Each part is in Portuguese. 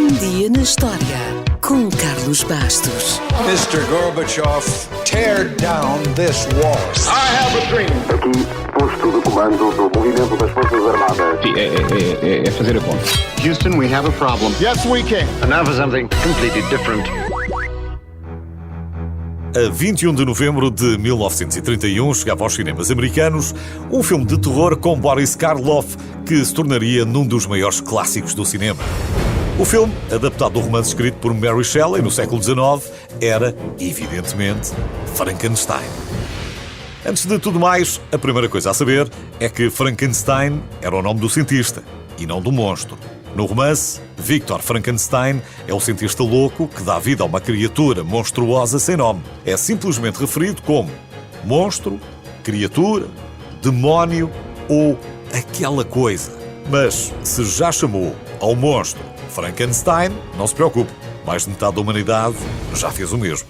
Um dia na história com Carlos Bastos. Mr. Gorbachev, tear down this wall. I have a dream. Aqui, posto de comando do movimento das Forças Armadas. Sim, é fazer a conta. Houston, we have a problem. Yes, we can. And now for something completely different. A 21 de novembro de 1931 chegava aos cinemas americanos um filme de terror com Boris Karloff que se tornaria num dos maiores clássicos do cinema. O filme, adaptado do romance escrito por Mary Shelley no século XIX, era, evidentemente, Frankenstein. Antes de tudo mais, a primeira coisa a saber é que Frankenstein era o nome do cientista e não do monstro. No romance, Victor Frankenstein é o cientista louco que dá vida a uma criatura monstruosa sem nome. É simplesmente referido como monstro, criatura, demónio ou aquela coisa. Mas se já chamou ao monstro Frankenstein, não se preocupe, mais de metade da humanidade já fez o mesmo.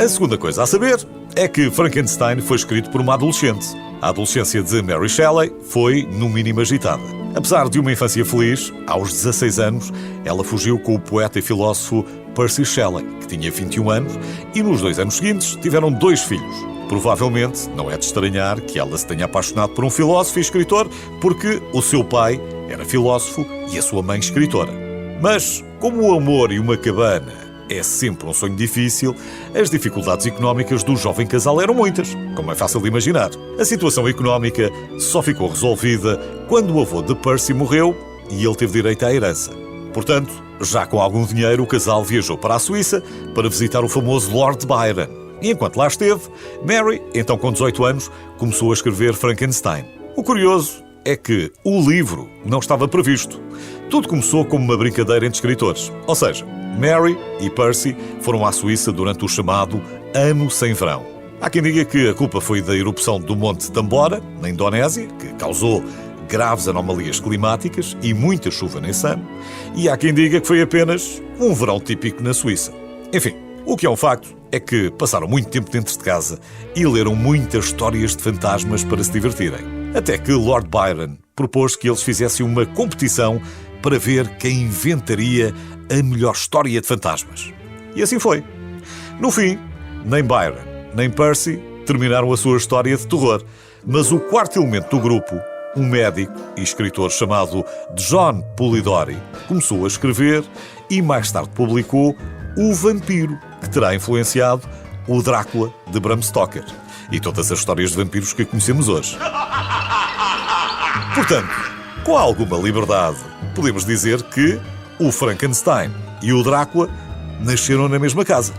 A segunda coisa a saber é que Frankenstein foi escrito por uma adolescente. A adolescência de Mary Shelley foi, no mínimo, agitada. Apesar de uma infância feliz, aos 16 anos, ela fugiu com o poeta e filósofo Percy Shelley, que tinha 21 anos, e nos 2 anos seguintes tiveram 2 filhos. Provavelmente não é de estranhar que ela se tenha apaixonado por um filósofo e escritor, porque o seu pai era filósofo e a sua mãe escritora. Mas, como o amor e uma cabana é sempre um sonho difícil, as dificuldades económicas do jovem casal eram muitas, como é fácil de imaginar. A situação económica só ficou resolvida quando o avô de Percy morreu e ele teve direito à herança. Portanto, já com algum dinheiro, o casal viajou para a Suíça para visitar o famoso Lord Byron. E enquanto lá esteve, Mary, então com 18 anos, começou a escrever Frankenstein. O curioso é que o livro não estava previsto. Tudo começou como uma brincadeira entre escritores. Ou seja, Mary e Percy foram à Suíça durante o chamado Ano Sem Verão. Há quem diga que a culpa foi da erupção do Monte Tambora, na Indonésia, que causou graves anomalias climáticas e muita chuva nesse ano. E há quem diga que foi apenas um verão típico na Suíça. Enfim, o que é um facto é que passaram muito tempo dentro de casa e leram muitas histórias de fantasmas para se divertirem. Até que Lord Byron propôs que eles fizessem uma competição para ver quem inventaria a melhor história de fantasmas. E assim foi. No fim, nem Byron, nem Percy terminaram a sua história de terror, mas o quarto elemento do grupo, um médico e escritor chamado John Polidori, começou a escrever e mais tarde publicou O Vampiro, que terá influenciado o Drácula de Bram Stoker e todas as histórias de vampiros que conhecemos hoje. Portanto, com alguma liberdade, podemos dizer que o Frankenstein e o Drácula nasceram na mesma casa.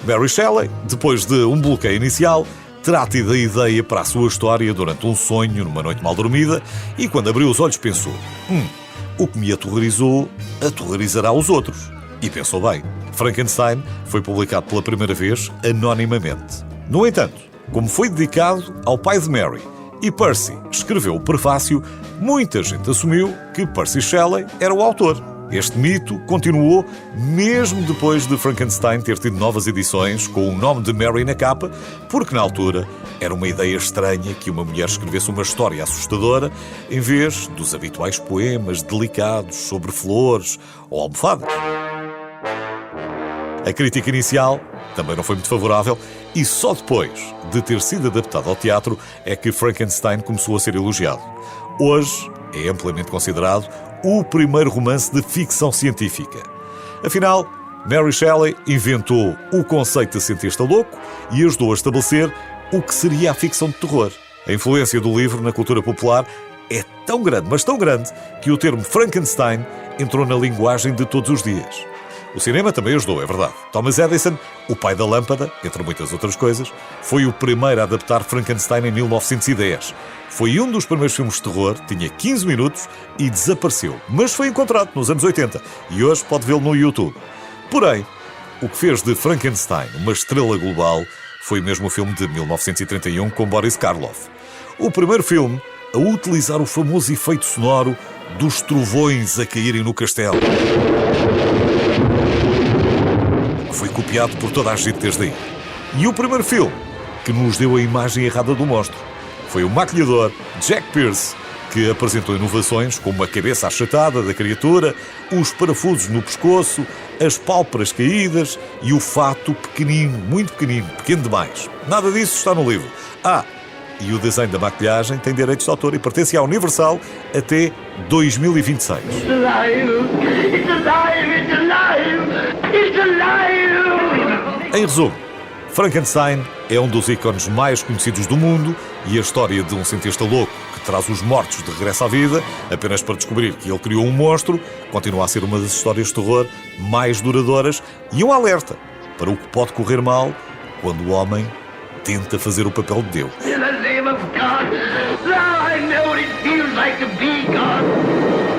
Mary Shelley, depois de um bloqueio inicial, terá tido a ideia para a sua história durante um sonho, numa noite mal dormida, e quando abriu os olhos pensou: o que me aterrorizou, aterrorizará os outros. E pensou bem. Frankenstein foi publicado pela primeira vez anonimamente. No entanto, como foi dedicado ao pai de Mary e Percy escreveu o prefácio, muita gente assumiu que Percy Shelley era o autor. Este mito continuou mesmo depois de Frankenstein ter tido novas edições com o nome de Mary na capa, porque na altura era uma ideia estranha que uma mulher escrevesse uma história assustadora em vez dos habituais poemas delicados sobre flores ou almofadas. A crítica inicial também não foi muito favorável e só depois de ter sido adaptado ao teatro é que Frankenstein começou a ser elogiado. Hoje é amplamente considerado o primeiro romance de ficção científica. Afinal, Mary Shelley inventou o conceito de cientista louco e ajudou a estabelecer o que seria a ficção de terror. A influência do livro na cultura popular é tão grande, mas tão grande, que o termo Frankenstein entrou na linguagem de todos os dias. O cinema também ajudou, é verdade. Thomas Edison, o pai da lâmpada, entre muitas outras coisas, foi o primeiro a adaptar Frankenstein em 1910. Foi um dos primeiros filmes de terror, tinha 15 minutos e desapareceu, mas foi encontrado nos anos 80 e hoje pode vê-lo no YouTube. Porém, o que fez de Frankenstein uma estrela global foi mesmo o filme de 1931 com Boris Karloff. O primeiro filme a utilizar o famoso efeito sonoro dos trovões a caírem no castelo. Foi copiado por toda a gente desde aí. E o primeiro filme que nos deu a imagem errada do monstro foi o maquilhador Jack Pierce, que apresentou inovações como a cabeça achatada da criatura, os parafusos no pescoço, as pálpebras caídas e o fato pequenino, muito pequenino, pequeno demais. Nada disso está no livro. E o desenho da maquilhagem tem direitos de autor e pertence à Universal até 2026. It's alive! It's alive! It's alive! It's alive! Em resumo, Frankenstein é um dos ícones mais conhecidos do mundo e a história de um cientista louco que traz os mortos de regresso à vida apenas para descobrir que ele criou um monstro continua a ser uma das histórias de terror mais duradouras e um alerta para o que pode correr mal quando o homem tenta fazer o papel de Deus. In the name of God, now I know what it feels like to be God.